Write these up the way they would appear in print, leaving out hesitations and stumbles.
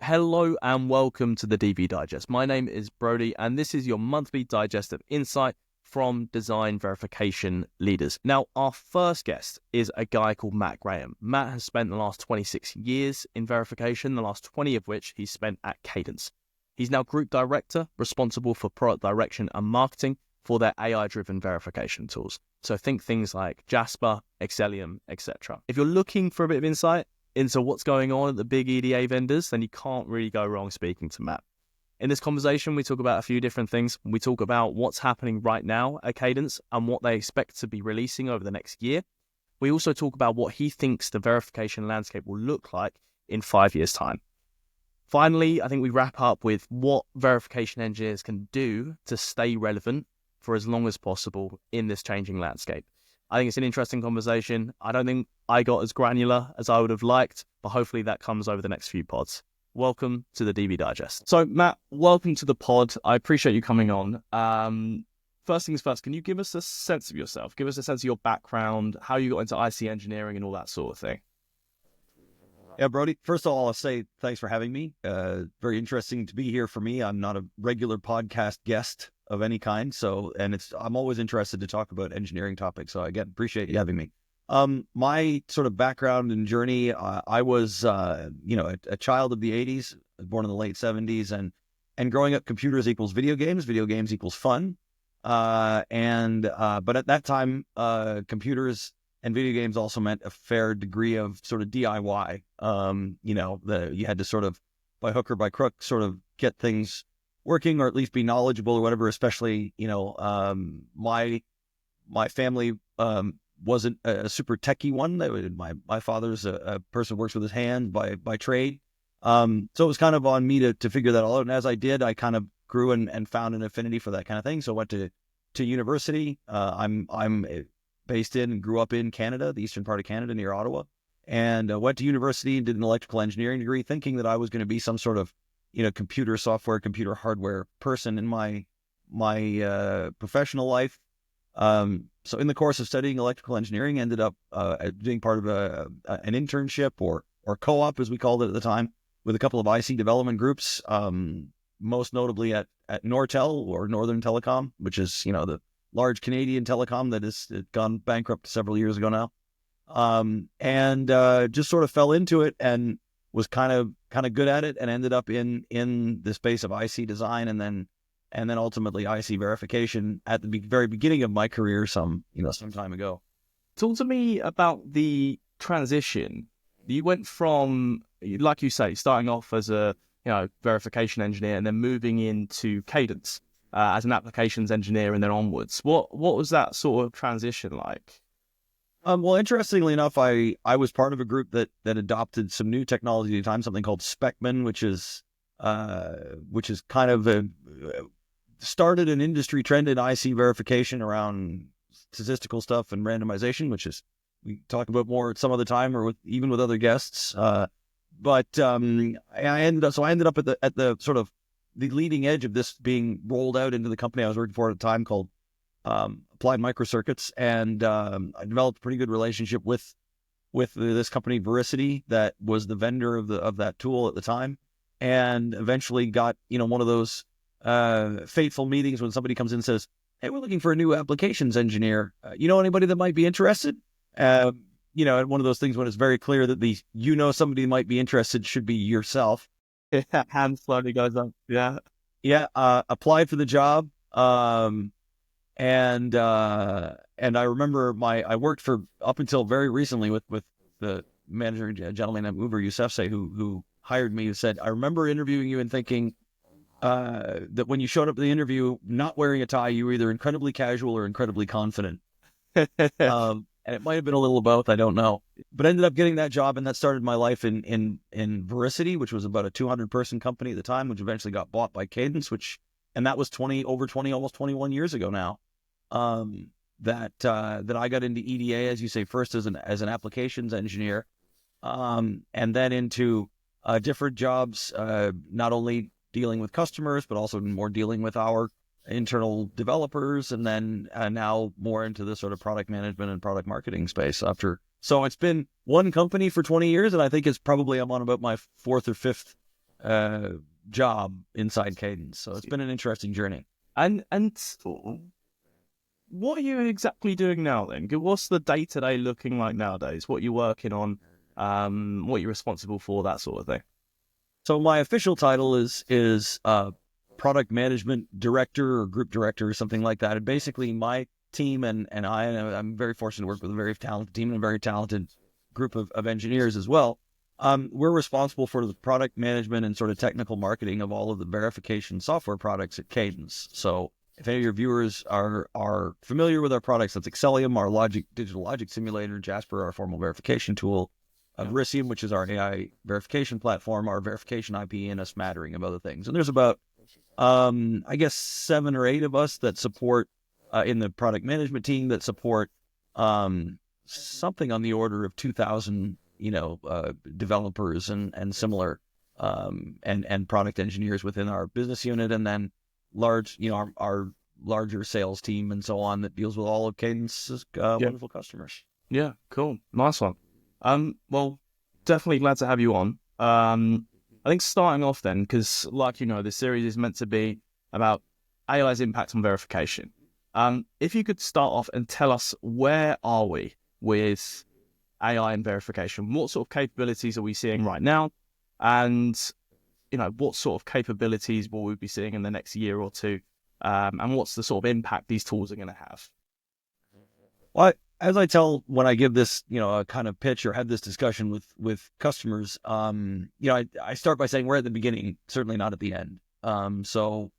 Hello and welcome to the DV Digest. My name is Brody and this is your monthly digest of insight from design verification leaders. Now, our first guest is a guy called Matt Graham. Matt has spent the last 26 years in verification, the last 20 of which he's spent at Cadence. He's now group director, responsible for product direction and marketing for their AI-driven verification tools. So think things like Jasper, Excellium, etc. If you're looking for a bit of insight into what's going on at the big EDA vendors, then you can't really go wrong speaking to Matt. In this conversation, we talk about a few different things. We talk about what's happening right now at Cadence and what they expect to be releasing over the next year. We also talk about what he thinks the verification landscape will look like in 5 years' time. Finally, I think we wrap up with what verification engineers can do to stay relevant for as long as possible in this changing landscape. I think it's an interesting conversation. I don't think I got as granular as I would have liked, but hopefully that comes over the next few pods. Welcome to the DV Digest. So Matt, welcome to the pod. I appreciate you coming on. First things first, can you give us a sense of yourself? Give us a sense of your background, how you got into IC engineering and all that sort of thing. Yeah, Brody, first of all, I'll say thanks for having me. Very interesting to be here for me. I'm not a regular podcast guest of any kind. I'm always interested to talk about engineering topics. So again, appreciate you having me. My sort of background and journey, I was, a child of the 80s, born in the late 70s, and growing up, computers equals video games equals fun. But at that time, computers and video games also meant a fair degree of sort of DIY. You had to sort of, by hook or by crook, sort of get things working, or at least be knowledgeable or whatever. Especially, my family wasn't a super techie one. My father's a person who works with his hands by trade. So it was kind of on me to figure that all out. And as I did, I kind of grew and found an affinity for that kind of thing. So I went to university. I'm based in and grew up in Canada, the eastern part of Canada near Ottawa, and went to university and did an electrical engineering degree, thinking that I was going to be some sort of, computer software, computer hardware person in my professional life. So in the course of studying electrical engineering, ended up being part of an internship or co-op, as we called it at the time, with a couple of IC development groups, most notably at Nortel, or Northern Telecom, which is, the large Canadian telecom that has gone bankrupt several years ago now. And just sort of fell into it and was kind of good at it, and ended up in the space of IC design and then ultimately IC verification at the very beginning of my career some time ago. Talk to me about the transition. You went from, like you say, starting off as a verification engineer and then moving into Cadence as an applications engineer and then onwards. What was that sort of transition like? Well, interestingly enough, I was part of a group that adopted some new technology at the time, something called Specman, which is kind of started an industry trend in IC verification around statistical stuff and randomization, which is we talk about more at some other time, or even with other guests. But I ended up at the sort of the leading edge of this being rolled out into the company I was working for at the time, called Applied Microcircuits, and I developed a pretty good relationship with this company Vericity, that was the vendor of that tool at the time, and eventually got one of those fateful meetings when somebody comes in and says, "Hey, we're looking for a new applications engineer. Anybody that might be interested?" And one of those things when it's very clear that somebody that might be interested should be yourself. Hand slowly goes up. Yeah. Applied for the job. And I remember I worked for, up until very recently, with the manager, a gentleman named Uber Yousefzai, who hired me, who said, "I remember interviewing you and thinking that when you showed up to the interview not wearing a tie, you were either incredibly casual or incredibly confident." And it might have been a little of both, I don't know. But I ended up getting that job, and that started my life in Vericity, which was about a 200-person company at the time, which eventually got bought by Cadence, and that was almost 21 years ago now. That I got into EDA, as you say, first as an applications engineer, and then into different jobs, not only dealing with customers, but also more dealing with our internal developers, and then now more into the sort of product management and product marketing space after. So it's been one company for 20 years, and I think I'm on about my fourth or fifth job inside Cadence. So it's been an interesting journey. And what are you exactly doing now then? What's the day-to-day looking like nowadays? What you're working on, what you're responsible for, that sort of thing. So my official title is product management director or group director or something like that. And basically my team and I'm very fortunate to work with a very talented team and a very talented group of engineers as well. We're responsible for the product management and sort of technical marketing of all of the verification software products at Cadence. So if any of your viewers are familiar with our products, that's Excellium, our digital logic simulator, Jasper, our formal verification tool, Verisium, which is our AI verification platform, our verification IP, and a smattering of other things. And there's about, I guess, 7 or 8 of us that support in the product management team that support something on the order of 2,000, developers and similar and product engineers within our business unit, and then large, our larger sales team and so on that deals with all of Cadence's wonderful customers. Yeah, cool. Nice one. Well, definitely glad to have you on. I think starting off then, because like this series is meant to be about AI's impact on verification. If you could start off and tell us, where are we with AI and verification? What sort of capabilities are we seeing right now? And, what sort of capabilities will we be seeing in the next year or two? And what's the sort of impact these tools are going to have? Well, as I tell when I give this, a kind of pitch or have this discussion with customers, I start by saying we're at the beginning, certainly not at the end. So,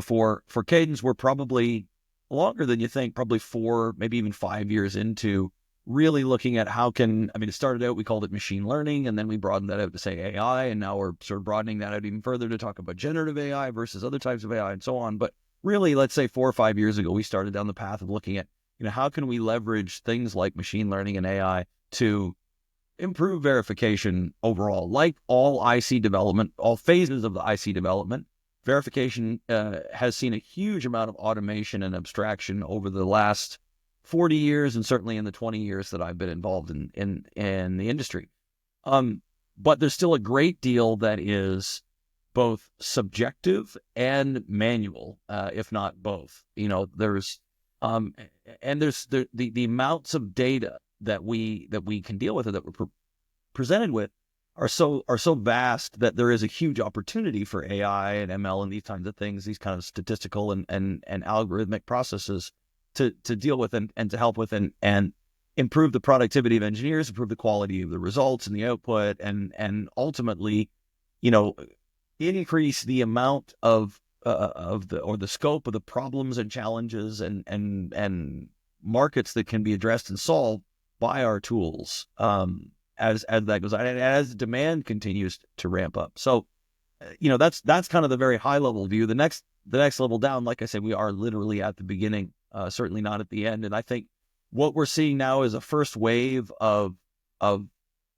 for Cadence, we're probably longer than you think, probably 4, maybe even 5 years into really looking at it started out, we called it machine learning, and then we broadened that out to say AI, and now we're sort of broadening that out even further to talk about generative AI versus other types of AI and so on. But really, let's say 4 or 5 years ago, we started down the path of looking at, how can we leverage things like machine learning and AI to improve verification overall? Like all IC development, all phases of the IC development, verification has seen a huge amount of automation and abstraction over the last 40 years, and certainly in the 20 years that I've been involved in the industry. But there's still a great deal that is both subjective and manual, if not both. There's the amounts of data that we can deal with or that we're presented with are so vast that there is a huge opportunity for AI and ML and these kinds of things, these kind of statistical and algorithmic processes to deal with and to help with and improve the productivity of engineers, improve the quality of the results and the output, and ultimately, increase the amount of the scope of the problems and challenges and markets that can be addressed and solved by our tools as that goes on, and as demand continues to ramp up. So, that's kind of the very high level view. The next level down, like I said, we are literally at the beginning, certainly not at the end. And I think what we're seeing now is a first wave of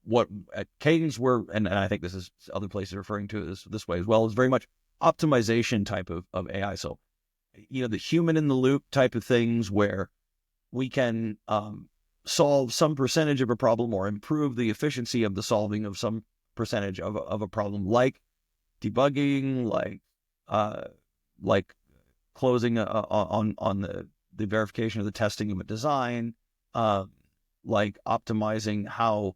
what at Cadence and I think this is other places referring to it this way as well, is very much optimization type of AI. So, the human in the loop type of things where we can solve some percentage of a problem or improve the efficiency of the solving of some percentage of a problem, like debugging, like closing on the verification of the testing of a design, like optimizing how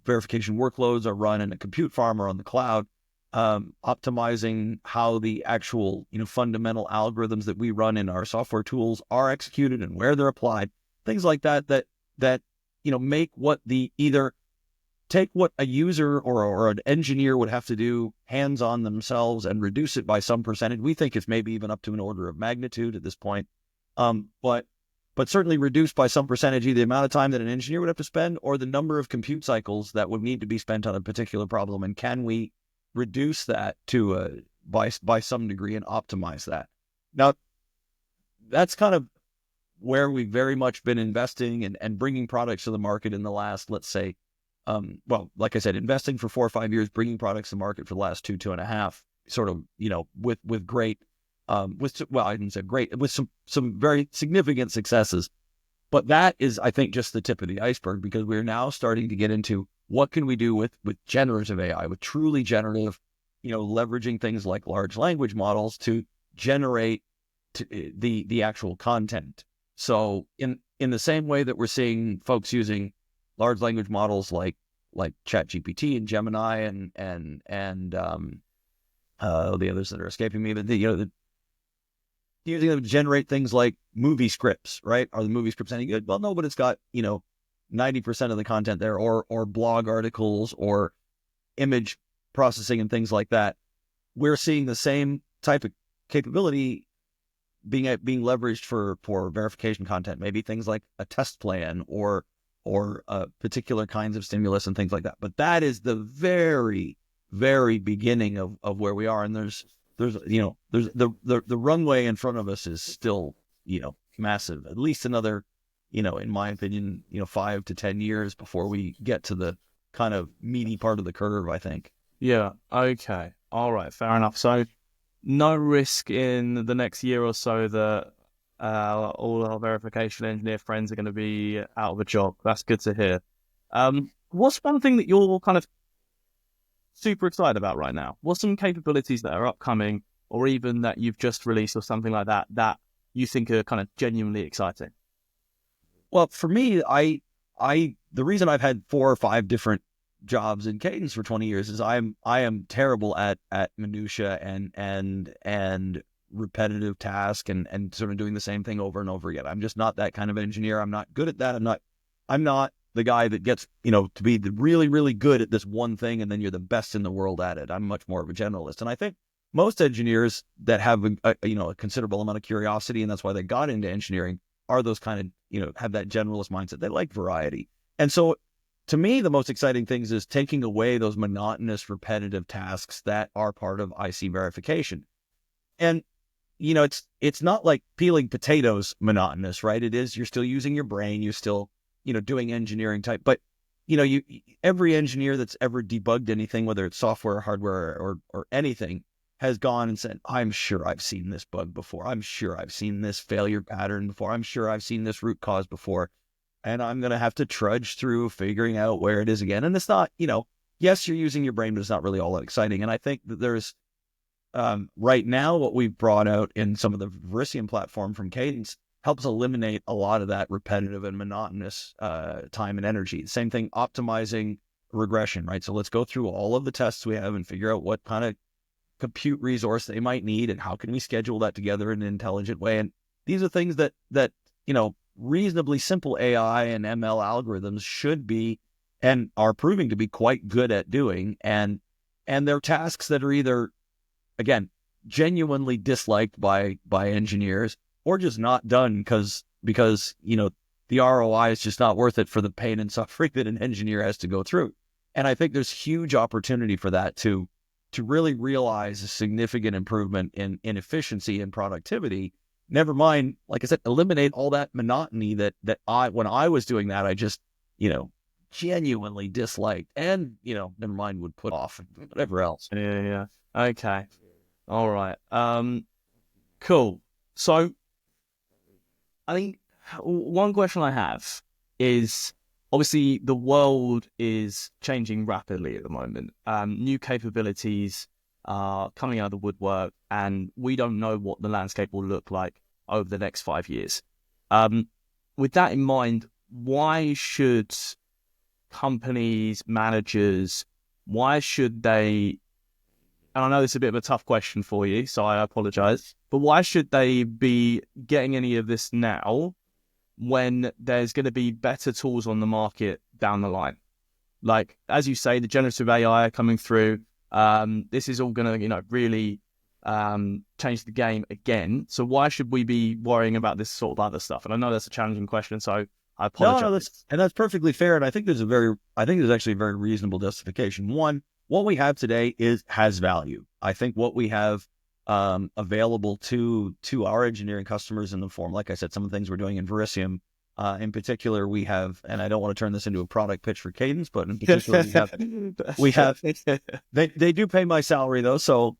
verification workloads are run in a compute farm or on the cloud, optimizing how the actual fundamental algorithms that we run in our software tools are executed and where they're applied, things like that make either take what a user or an engineer would have to do hands-on themselves and reduce it by some percentage. We think it's maybe even up to an order of magnitude at this point. But certainly reduced by some percentage, either the amount of time that an engineer would have to spend or the number of compute cycles that would need to be spent on a particular problem. And can we reduce that to by some degree and optimize that? Now, that's kind of where we've very much been investing and bringing products to the market in the last, let's say, like I said, investing for 4 or 5 years, bringing products to market for the last 2.5, sort of, with great, I didn't say great, with some very significant successes. But that is, I think, just the tip of the iceberg, because we're now starting to get into what can we do with generative AI, with truly generative, leveraging things like large language models to generate the actual content. So in the same way that we're seeing folks using large language models like ChatGPT and Gemini and the others that are escaping me, but using them to generate things like movie scripts, right? Are the movie scripts any good? Well, no, but it's got 90% of the content there, or blog articles, or image processing and things like that. We're seeing the same type of capability being leveraged for verification content, maybe things like a test plan or particular kinds of stimulus and things like that. But that is the very, very beginning of where we are, and there's the runway in front of us is still massive. At least another in my opinion 5 to 10 years before we get to the kind of meaty part of the curve, I think. Yeah. Okay. All right. Fair enough. So no risk in the next year or so that all our verification engineer friends are going to be out of a job. That's good to hear. What's one thing that you're kind of super excited about right now? What's some capabilities that are upcoming, or even that you've just released or something like that, that you think are kind of genuinely exciting? Well, for me, the reason I've had 4 or 5 different jobs in Cadence for 20 years is I am terrible at minutia and repetitive task and sort of doing the same thing over and over again. I'm just not that kind of engineer. I'm not good at that. I'm not the guy that gets to be really, really good at this one thing and then you're the best in the world at it. I'm much more of a generalist, and I think most engineers that have a considerable amount of curiosity, and that's why they got into engineering, are those kind of have that generalist mindset. They like variety. And so to me, the most exciting things is taking away those monotonous, repetitive tasks that are part of IC verification. And, it's not like peeling potatoes monotonous, right? It is, you're still using your brain, you're still, doing engineering type, but, every engineer that's ever debugged anything, whether it's software, hardware, or anything, has gone and said, I'm sure I've seen this bug before. I'm sure I've seen this failure pattern before. I'm sure I've seen this root cause before. And I'm going to have to trudge through figuring out where it is again. And it's not, yes, you're using your brain, but it's not really all that exciting. And I think that there's, right now, what we've brought out in some of the Verisium platform from Cadence helps eliminate a lot of that repetitive and monotonous time and energy. Same thing, optimizing regression, right? So let's go through all of the tests we have and figure out what kind of compute resource they might need and how can we schedule that together in an intelligent way. And these are things that reasonably simple AI and ML algorithms should be and are proving to be quite good at doing. And they're tasks that are either, again, genuinely disliked by engineers, or just not done because the ROI is just not worth it for the pain and suffering that an engineer has to go through. And I think there's huge opportunity for that to really realize a significant improvement in efficiency and productivity. Never mind, like I said, eliminate all that monotony that when I was doing that, I just, genuinely disliked, and, never mind, would put off and whatever else. Yeah. Okay. All right. Cool. So I think one question I have is, obviously the world is changing rapidly at the moment. New capabilities are coming out of the woodwork, and we don't know what the landscape will look like over the next 5 years. With that in mind, why should companies, managers, why should they, and I know this is a bit of a tough question for you, so I apologize, but why should they be getting any of this now when there's going to be better tools on the market down the line? Like, as you say, the generative AI coming through, this is all going to, really change the game again. So why should we be worrying about this sort of other stuff? And I know that's a challenging question, so I apologize. No, that's perfectly fair. And I think there's actually a very reasonable justification. One, what we have today has value. I think what we have available to our engineering customers in the form, like I said, some of the things we're doing in Verisium, in particular, we have, and I don't want to turn this into a product pitch for Cadence, but in particular, we have they do pay my salary though, so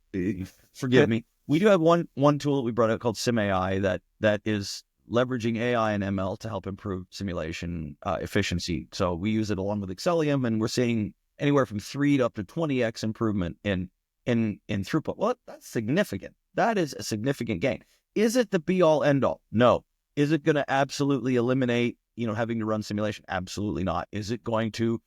forgive me. We do have one tool that we brought out called SimAI that is leveraging AI and ML to help improve simulation efficiency. So we use it along with Excellium, and we're seeing anywhere from 3 to up to 20x improvement in in throughput. Well, that's significant. That is a significant gain. Is it the be all end all? No. Is it going to absolutely eliminate, having to run simulation? Absolutely not. Is it going to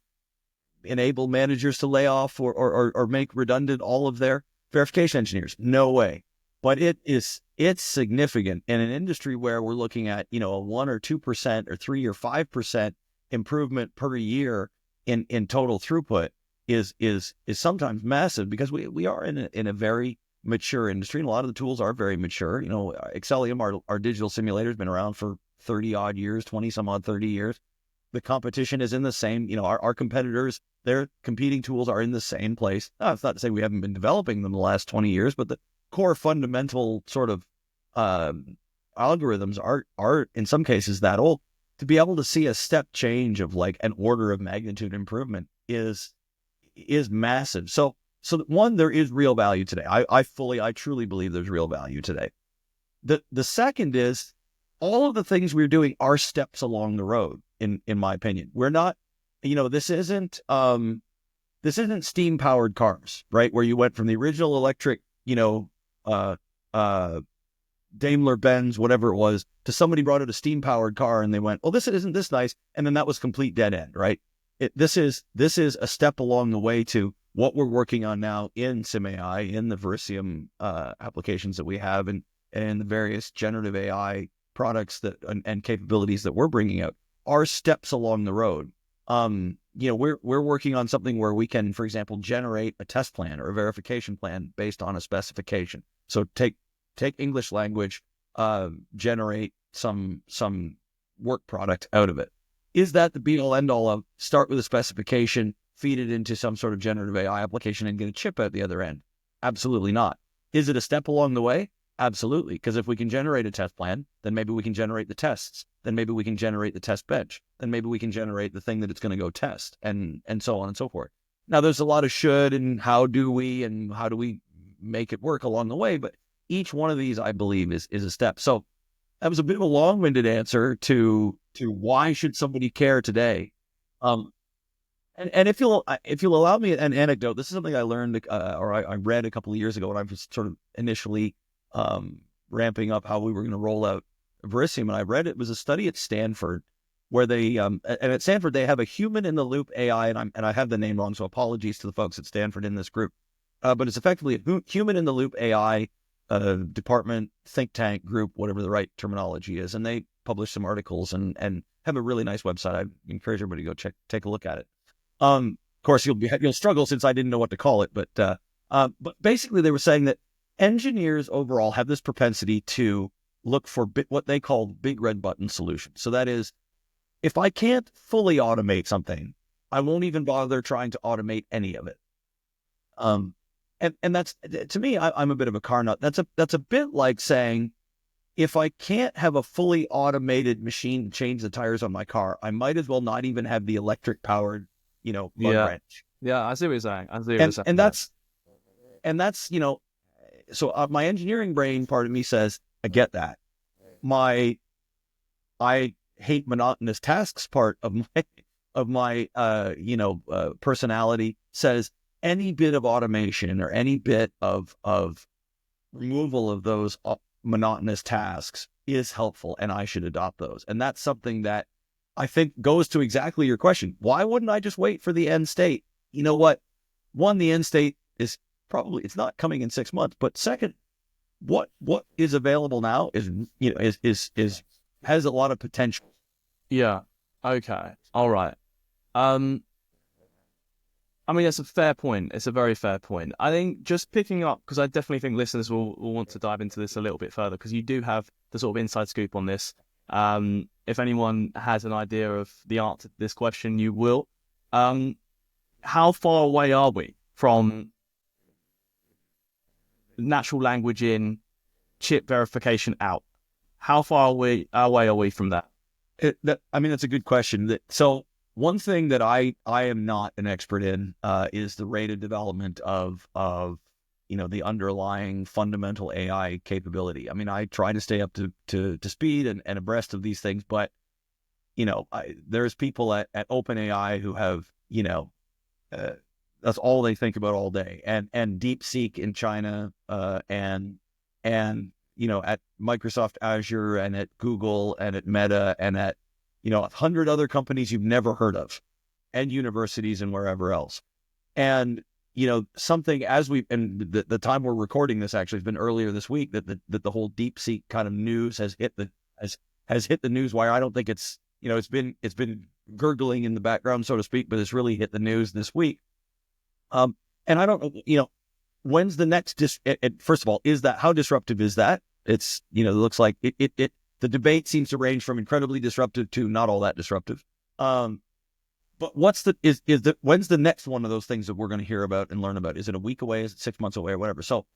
enable managers to lay off or make redundant all of their verification engineers? No way. But it's significant in an industry where we're looking at, a 1 or 2% or 3 or 5% improvement per year in total throughput is sometimes massive, because we are in a very mature industry, and a lot of the tools are very mature. Excellium, our digital simulator, has been around for 30 odd years, 20 some odd 30 years. The competition is in the same, our competitors, their competing tools are in the same place. Now, it's not to say we haven't been developing them the last 20 years, but the core fundamental sort of algorithms are in some cases that old. To be able to see a step change of like an order of magnitude improvement is massive. So one, there is real value today. I truly believe there's real value today. The second is, all of the things we're doing are steps along the road, in my opinion. We're not, this isn't steam powered cars, right? Where you went from the original electric, Daimler Benz, whatever it was, to somebody brought out a steam powered car and they went, oh, isn't this nice? And then that was complete dead end, right? This is a step along the way to what we're working on now in SimAI, in the Verisium applications that we have, and the various generative AI products and capabilities that we're bringing out are steps along the road. We're working on something where we can, for example, generate a test plan or a verification plan based on a specification. So take English language, generate some work product out of it. Is that the be all end all of start with a specification, feed it into some sort of generative AI application, and get a chip out the other end? Absolutely not. Is it a step along the way? Absolutely. Because if we can generate a test plan, then maybe we can generate the tests. Then maybe we can generate the test bench. Then maybe we can generate the thing that it's going to go test, and so on and so forth. Now, there's a lot of should and how do we make it work along the way, but each one of these, I believe, is a step. So that was a bit of a long-winded answer to why should somebody care today. And if you'll allow me an anecdote, this is something I learned or I read a couple of years ago when I was sort of initially ramping up how we were going to roll out Verisium. And I read it was a study at Stanford where they and at Stanford they have a human in the loop AI, and I have the name wrong, so apologies to the folks at Stanford in this group. But it's effectively a human in the loop AI department, think tank group, whatever the right terminology is, and they publish some articles and have a really nice website. I encourage everybody to go take a look at it. Of course, you'll struggle since I didn't know what to call it, but basically they were saying that engineers overall have this propensity to look for what they call big red button solutions. So that is, if I can't fully automate something, I won't even bother trying to automate any of it. And that's, to me, I'm a bit of a car nut. That's a bit like saying, if I can't have a fully automated machine to change the tires on my car, I might as well not even have the electric powered, bug wrench. Yeah, I see what you're saying. And that's, so my engineering brain part of me says, I get that. I hate monotonous tasks part of my personality says any bit of automation or any bit of removal of those monotonous tasks is helpful, and I should adopt those. And that's something that I think goes to exactly your question. Why wouldn't I just wait for the end state? You know what? One, the end state is probably, it's not coming in 6 months, but second, what is available now is has a lot of potential. Yeah. Okay. All right. I mean, that's a fair point. It's a very fair point. I think just picking up, because I definitely think listeners will want to dive into this a little bit further, because you do have the sort of inside scoop on this. If anyone has an idea of the answer to this question, you will. How far away are we from natural language in, chip verification out? How far away are we from that? That's a good question. So one thing that I am not an expert in is the rate of development of the underlying fundamental AI capability. I mean, I try to stay up to speed and abreast of these things, but there's people at OpenAI who have That's all they think about all day. And DeepSeek in China, and at Microsoft Azure and at Google and at Meta and at 100 other companies you've never heard of, and universities and wherever else. And something and the time we're recording this actually has been earlier this week that the whole DeepSeek kind of news has hit the news wire. I don't think it's it's been gurgling in the background, so to speak, but it's really hit the news this week. And I don't when's the next first of all, is that, how disruptive is that? It's it looks like the debate seems to range from incredibly disruptive to not all that disruptive. But when's the next one of those things that we're going to hear about and learn about? Is it a week away? Is it 6 months away, or whatever? So,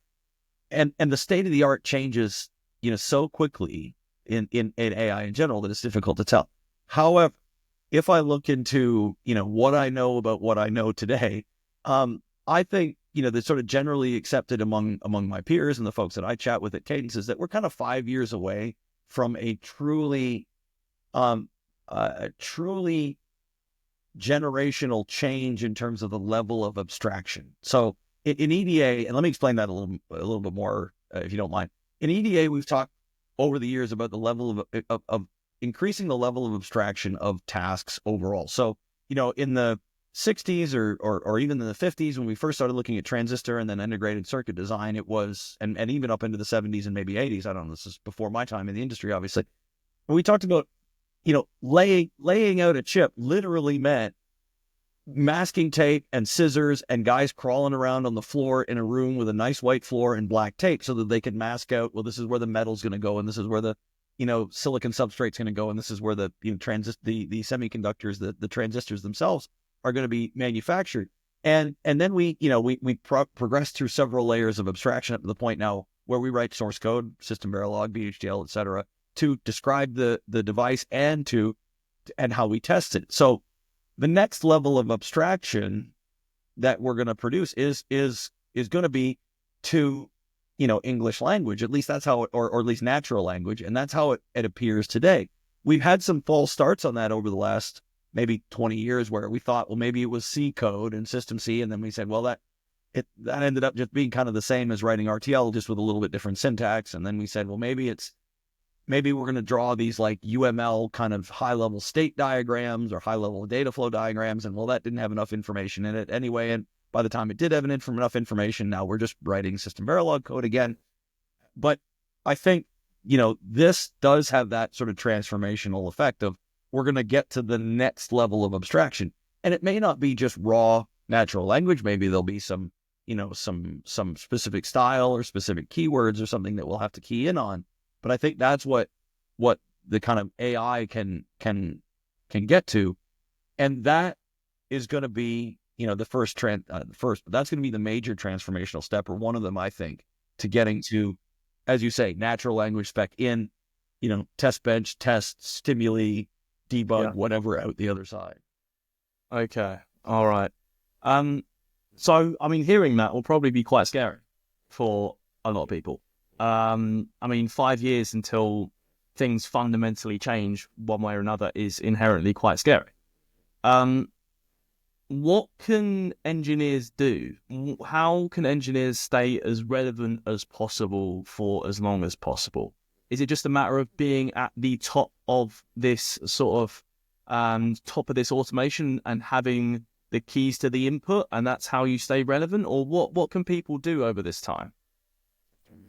and the state of the art changes, so quickly in AI in general that it's difficult to tell. However, if I look into, what I know about what I know today, I think, the sort of generally accepted among my peers and the folks that I chat with at Cadence is that we're kind of 5 years away from a truly generational change in terms of the level of abstraction. So in EDA, and let me explain that a little bit more, if you don't mind. In EDA, we've talked over the years about the level of increasing the level of abstraction of tasks overall. So, in the 60s or even in the 50s, when we first started looking at transistor and then integrated circuit design, it was, and even up into the 70s and maybe 80s, I don't know, this is before my time in the industry, obviously. When we talked about laying out a chip literally meant masking tape and scissors and guys crawling around on the floor in a room with a nice white floor and black tape so that they could mask out, well, this is where the metal's going to go, and this is where the silicon substrate's going to go, and this is where the the semiconductors, the transistors themselves are going to be manufactured. And then we progressed through several layers of abstraction up to the point now where we write source code, system Verilog, VHDL, etc., to describe the device and how we test it. So the next level of abstraction that we're going to produce is going to be to English language. At least that's how it, or at least natural language, and that's how it appears today. We've had some false starts on that over the last maybe 20 years where we thought, well, maybe it was C code and System C, and then we said, well, that ended up just being kind of the same as writing RTL, just with a little bit different syntax. And then we said, well, maybe we're going to draw these like UML kind of high-level state diagrams or high-level data flow diagrams. And well, that didn't have enough information in it anyway. And by the time it did have enough information, now we're just writing system Verilog code again. But I think, this does have that sort of transformational effect of we're going to get to the next level of abstraction. And it may not be just raw natural language. Maybe there'll be some specific style or specific keywords or something that we'll have to key in on. But I think that's what the kind of AI can get to, and that is going to be the first, but that's going to be the major transformational step, or one of them, I think, to getting to, as you say, natural language spec in, test bench, test, stimuli, debug, whatever out the other side. Okay, all right. So I mean, hearing that will probably be quite scary for a lot of people. 5 years until things fundamentally change one way or another is inherently quite scary. What can engineers do? How can engineers stay as relevant as possible for as long as possible? Is it just a matter of being at the top of this sort of top of this automation and having the keys to the input, and that's how you stay relevant? Or what can people do over this time?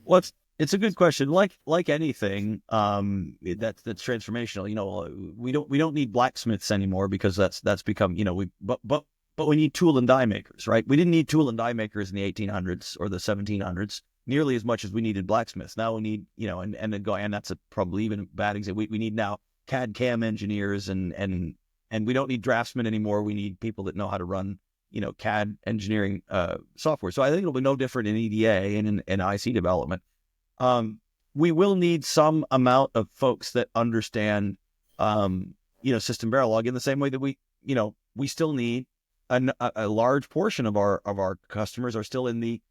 Well, it's a good question. Like anything, that's transformational. We don't need blacksmiths anymore because that's become, but we need tool and die makers, right? We didn't need tool and die makers in the 1800s or the 1700s nearly as much as we needed blacksmiths. Now we need, and that's probably even a bad example. We need now CAD CAM engineers and we don't need draftsmen anymore. We need people that know how to run, CAD engineering software. So I think it'll be no different in EDA and in IC development. We will need some amount of folks that understand, system Verilog in the same way that we still need a large portion of our customers are still in the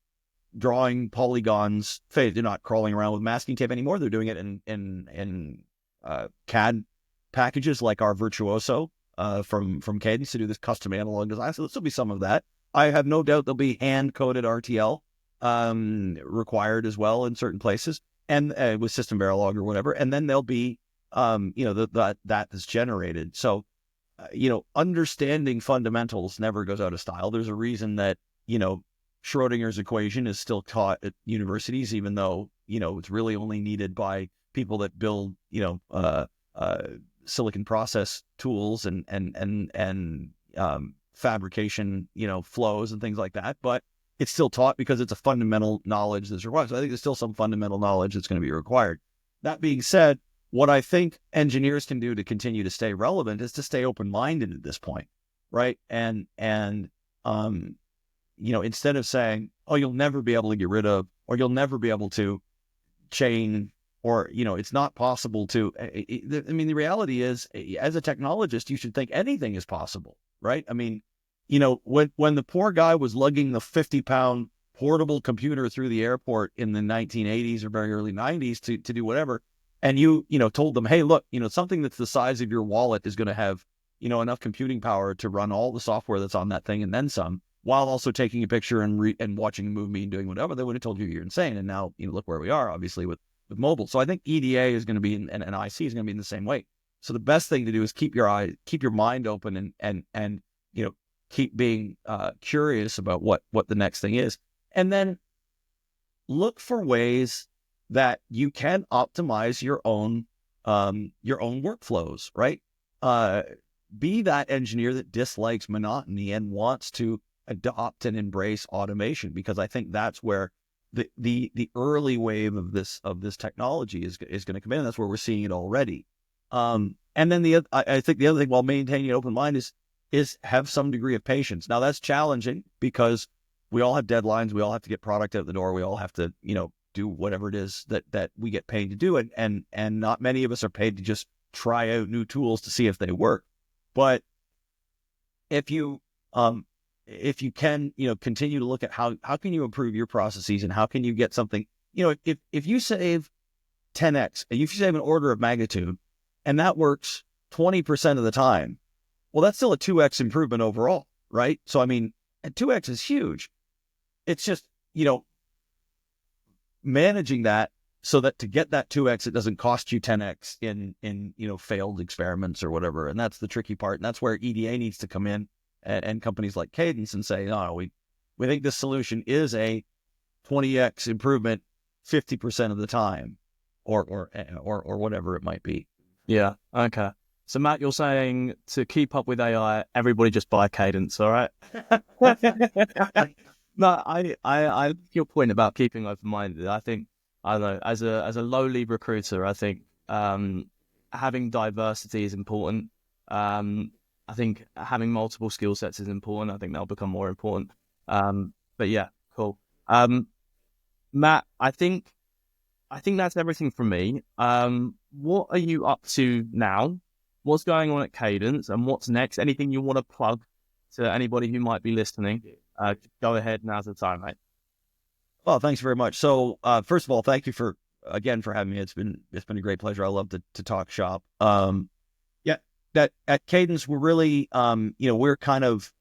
drawing polygons phase. They're not crawling around with masking tape anymore. They're doing it in CAD packages like our Virtuoso from Cadence to do this custom analog design. So there'll still be some of that. I have no doubt there'll be hand-coded RTL required as well in certain places, and with System Verilog or whatever. And then there'll be, that is generated. So, understanding fundamentals never goes out of style. There's a reason that, Schrodinger's equation is still taught at universities, even though, it's really only needed by people that build, silicon process tools and fabrication, flows and things like that. But it's still taught because it's a fundamental knowledge that's required. So I think there's still some fundamental knowledge that's going to be required. That being said, what I think engineers can do to continue to stay relevant is to stay open-minded at this point, right? And instead of saying, oh, you'll never be able to get rid of, or you'll never be able to chain, or, it's not possible to, the reality is, as a technologist, you should think anything is possible, right? I mean, when the poor guy was lugging the 50-pound portable computer through the airport in the 1980s or very early 90s to do whatever, and you told them, hey, look, something that's the size of your wallet is going to have, enough computing power to run all the software that's on that thing and then some, while also taking a picture and watching a movie and doing whatever, they would have told you you're insane. And now, look where we are, obviously, with mobile. So I think EDA is going to be, and IC is going to be in the same way. So the best thing to do is keep your mind open and keep being curious about what the next thing is. And then look for ways that you can optimize your own workflows, right? Be that engineer that dislikes monotony and wants to adopt and embrace automation, because I think that's where the early wave of this technology is going to come in. And that's where we're seeing it already. And then I think the other thing, while maintaining an open mind, is have some degree of patience. Now that's challenging because we all have deadlines. We all have to get product out the door. We all have to, do whatever it is that we get paid to do. And not many of us are paid to just try out new tools to see if they work. But if you can, continue to look at how can you improve your processes and how can you get something, if you save 10x, if you save an order of magnitude and that works 20% of the time, well, that's still a 2x improvement overall, right? So, I mean, and 2x is huge. It's just, managing that so that to get that 2x, it doesn't cost you 10x in failed experiments or whatever. And that's the tricky part. And that's where EDA needs to come in, and companies like Cadence, and say, no, we think this solution is a 20x improvement 50% of the time, or whatever it might be. Yeah. Okay. So Matt, you're saying to keep up with AI, everybody just buy Cadence, all right? No, I your point about keeping open-minded. I think, I don't know, as a lowly recruiter, I think having diversity is important. I think having multiple skill sets is important. I think that'll become more important. But yeah, cool. Matt, I think that's everything from me. What are you up to now? What's going on at Cadence, and what's next? Anything you want to plug to anybody who might be listening? Go ahead. Now's the time, mate. Well, thanks very much. So, first of all, thank you for having me. It's been a great pleasure. I love to talk shop. That at Cadence, we're really, we're kind of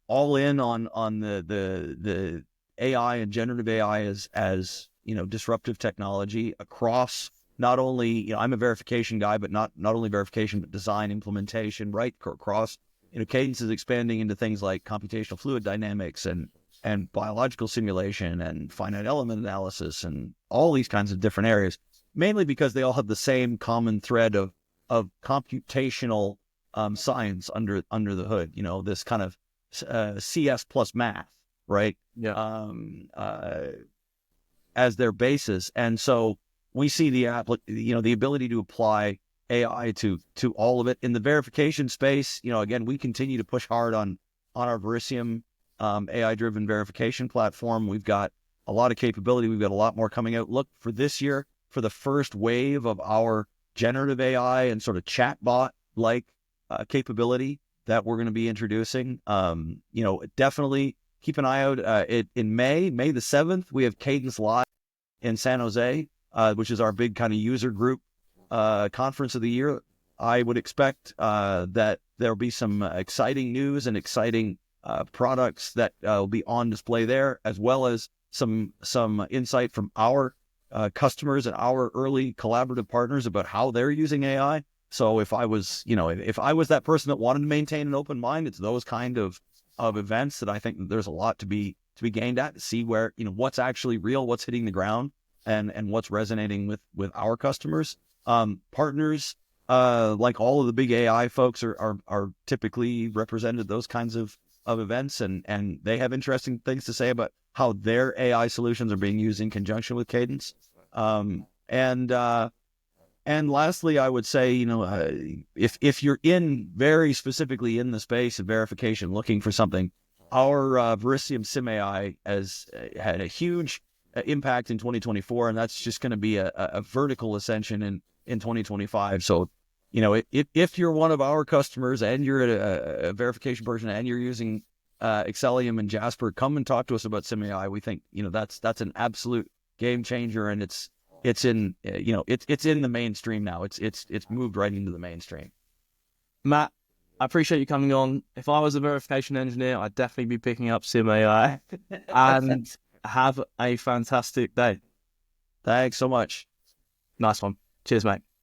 all in on the AI and generative AI as disruptive technology across not only, I'm a verification guy, but not only verification, but design, implementation, right? Across, Cadence is expanding into things like computational fluid dynamics and biological simulation and finite element analysis and all these kinds of different areas, mainly because they all have the same common thread of computational science under the hood, this kind of CS plus math, right? Yeah. As their basis. And so we see the ability to apply AI to all of it. In the verification space, again, we continue to push hard on our Verisium AI-driven verification platform. We've got a lot of capability. We've got a lot more coming out. Look for this year for the first wave of our generative AI and sort of chatbot-like capability that we're going to be introducing. Definitely keep an eye out. In May the 7th, we have Cadence Live in San Jose, which is our big kind of user group conference of the year. I would expect that there'll be some exciting news and exciting products that will be on display there, as well as some insight from our customers and our early collaborative partners about how they're using AI. So if I was, if I was that person that wanted to maintain an open mind, it's those kind of events that I think there's a lot to be gained at, to see where, what's actually real, what's hitting the ground, and what's resonating with our customers. Partners, like all of the big AI folks are typically represented at those kinds of events, and they have interesting things to say about how their AI solutions are being used in conjunction with Cadence. And lastly, I would say, if you're very specifically in the space of verification, looking for something, our Verisium Sim AI has had a huge impact in 2024, and that's just going to be a vertical ascension in 2025. So, if you're one of our customers and you're a verification person and you're using Excellium and Jasper, come and talk to us about Sim AI. We think, that's an absolute game changer, and it's in it's in the mainstream now. It's moved right into the mainstream. Matt, I appreciate you coming on. If I was a verification engineer, I'd definitely be picking up Sim AI. And have a fantastic day. Thanks so much. Nice one. Cheers, mate.